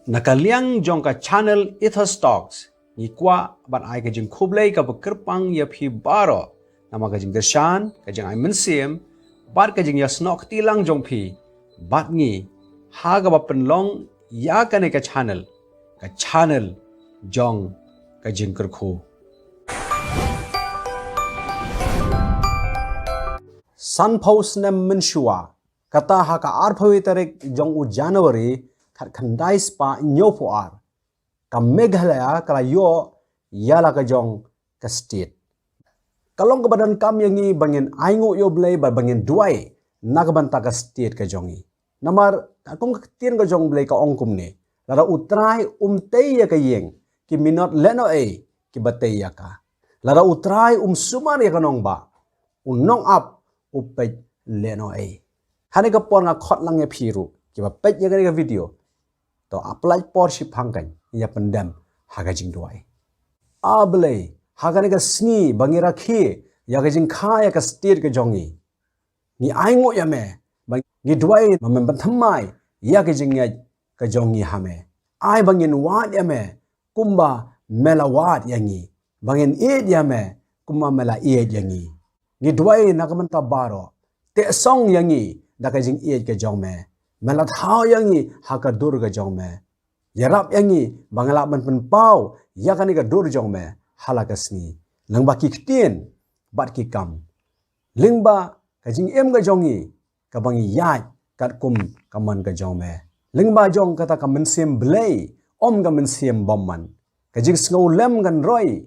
Nakaliang jong ka channel Ethos Talks ni kwa ban ai ka jing khublei ka bekerpang ya phi baro nama ka jing dershan ka jing ai mensiem bat ka jing ya snok tilang jong phi bat ngi ha ga ba penlong ya ka ne ka channel jong ka jing kerkhu Sun post nem menshua kata ha ka arphawi tarek jong u January khandai spa nyopo ar ka Meghalaya kala yo yala ka jong ka state kalong ka badan kam yangi bangin aingu yo blay ba bangin duai nagbanta ka state ka jongi namar akum ka tien ka jong blay ka ongkum ne lara utrai tei ya ka yeng ki minot leno e ki batei ya ka lara utrai sumar ya ka nong ba nong up upej leno e hani ka pon nga khot lang ya phiru ki ba pej ya ka video to apply porship hangkan ya pendam haga jing duai ablay haga ne ka sni bangira khi ya ka jing kha ya ka state ka jongi ni aingo ya me ni duai mamem thamai ya ka jing ya ka jongi hame ai bangin wat ya me kumba melawat yangi bangin e ya me kumba mela e yangi ni duai nakamanta baro te song yangi da ka jing e ka jong me Melat hao yangi haka dur ga jong me. Yarap yangi bangala ban pen pau yakani ga dur jong me halaka sni. Langba ki ktien bat ki kam. Lingba ka jing em ga jongi ka bangi yai kat kum kaman ga jong me. Lingba jong kata ka mensiem blay ga mensiem bomman. Ka jing sngow lem gan roy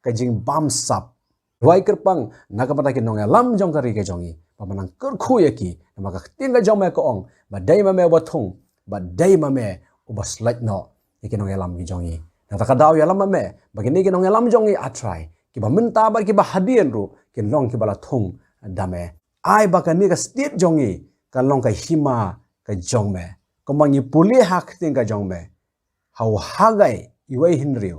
ka jing bam sap. Roi kerpang nakapata ki nong lam jong kari ga jongi. Pamanang kerkhu yaki maka tinggal jong me ko ong ba dai ma me wathung ba dai ma me ubas like no ikinong elam gi jongi na ta kadaw yalam ma me bagini kinong elam jongi atrai ki ba minta ba ki ba hadien ru kin long ki bala thung dame ai ba kan ni ka state jongi ka long ka hima ka jong me ko mangi puli hak ting ka jong me hau hagai iwai hinriu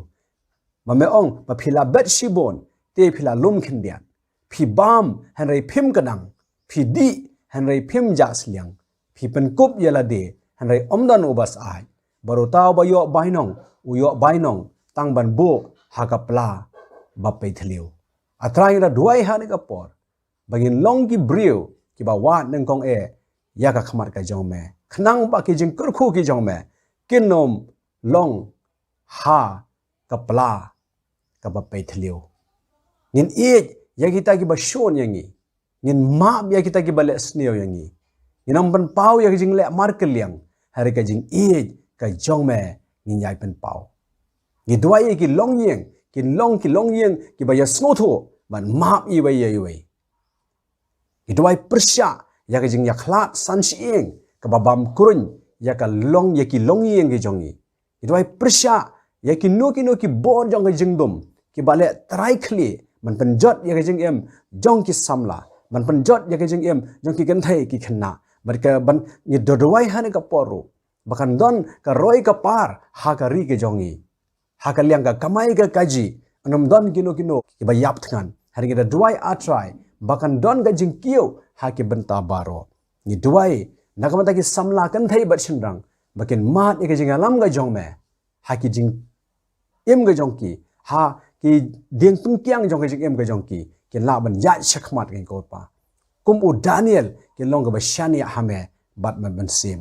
ma me ong ba phila bet shibon te phila lum khindian phi bam hanrei phim kadang phi di hanrei phim jas liang phi pen kup yala de hanrei omdan ubas ai baru tau ba yo bainong tang ban bo hakapla bapai thliu atrai ra duai han ka por bagin long ki briu ki ba wa neng kong e ya ka khamar ka jong me khnang ba ki jing kurkhu ki jong me kinom long ha kapla ka bapai thliu ngin e ya kita ki ba shon yangi ngin ma ya kita ki bale sneo yangi nginam ban pau ya jing le mar keliang hari ka jing e ka jong me ngin yai pen pau ngi duai ki long yeng ki long yeng ki ba ya sno tho ban ma i wei ye wei ngi duai persya ya ka jing ya khlat san sieng ka ba bam kurun ya ka long ya ki long yeng ki jongi ngi duai persya ya ki no ki bor jong ka jing dum ki bale trai khli man penjot ya ka jing em jong ki samla ban penjot ya ke jing em jong ki kan thai ki khanna bar ka ban ni dodwai han ka poru bakan don ka roi ka par ha ka ri ke jongi ha ka liang ka kamai ka kaji anom don kino ki ba yap than hari ke dwai a try bakan don ka jing kiu ha ki banta baro ni dwai nakamata ki samla kan thai bat chinrang bakin mat e ke jing alam ga jong me ha ki jing em ga jong ki ha ki ding tung kyang jong ka jing em ga jong ki ken la ban ya shakmat gen ko pa kum u Daniel ken long ba shani hame bat ban sim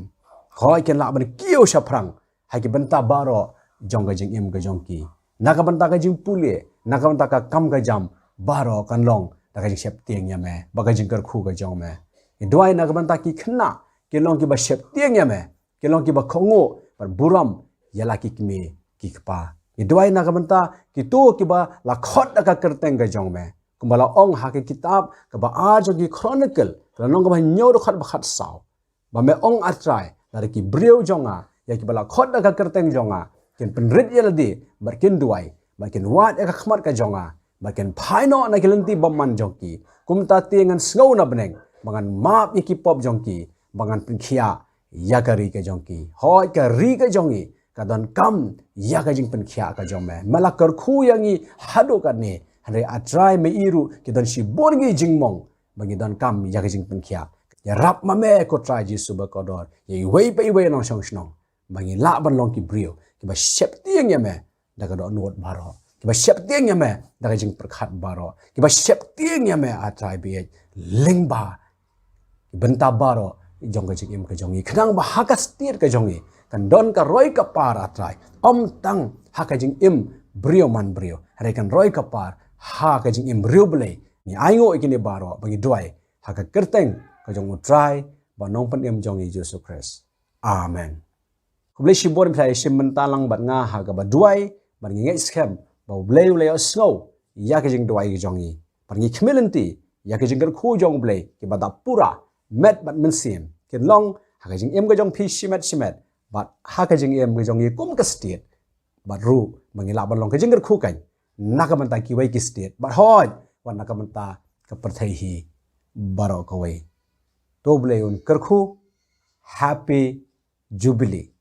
khoi ken la ban kiyo shaprang ha ki banta baro jong ga jing em ga jong ki na ka banta ka jing pule na ka banta ka kam ga jam baro kan long da ka jing shep tieng ya me ba ga jing kar khu ga jong me dwai na ka banta ki khna ken long ki ba shep tieng ya me ken long ki ba khongo par buram yala ki me ki kpa dwai na ka banta ki to ki ba la khot da ka kerteng ga jong me kumbala ong hake kitab ka ba ajo ki chronicle la nong ba nyodo khat ba khat saw ba me ong atrai la ki breu jonga ya ki bala khot da ka kerteng jonga ken penrit yela di barkin duai barkin wat ya ka khmat ka jonga barkin phaino na kilenti bomman jongki kumta tingan sngau na beneng bangan map ki pop jongki bangan pinkhia ya ka ri ka jongki hoi ka ri ka jongi ka don kam ya ka jing pinkhia ka jongme malakar khu yangi hado ka ne Hari atrai me iru kita si borgi jingmong bagi dan kam ya jing penkia ya rap mame ko try ji suba kodor ye wei pe wei nong shong shnong bangi la ban long ki brio ki ba shep tiang ya me daga do not baro ki ba shep tiang ya me daga jing perkhat baro ki ba shep tiang ya me atrai bi lengba benta baro jong ka jing im ka jongi khnang ba hakas tir ka jongi kan don ka roi ka par atrai om tang haka jing im brio man brio hare kan roi ka par ha ka jing im brio ble ni aingo ikini baro bangi duai haka kerteng ka jong utrai ba nong pan im jongi Jesus Christ amen kublai shibor mthai shim mentalang bat nga ha ga ba duai ban ngi scam ba blei blei snow ya ka jing duai jongi ban ngi khmelenti ya ka jing gar khu jong blei ki ba da pura met bat mensim ken long ha ka jing em ga jong phi shimet bat ha ka jing em ga jong yi kum ka state bat ru bangi la ban long ka jing gar khu kan naka manta ki wai ki state bat hoj wan naka manta ka perthai hi baro ka wai to blei un kar khu happy jubilee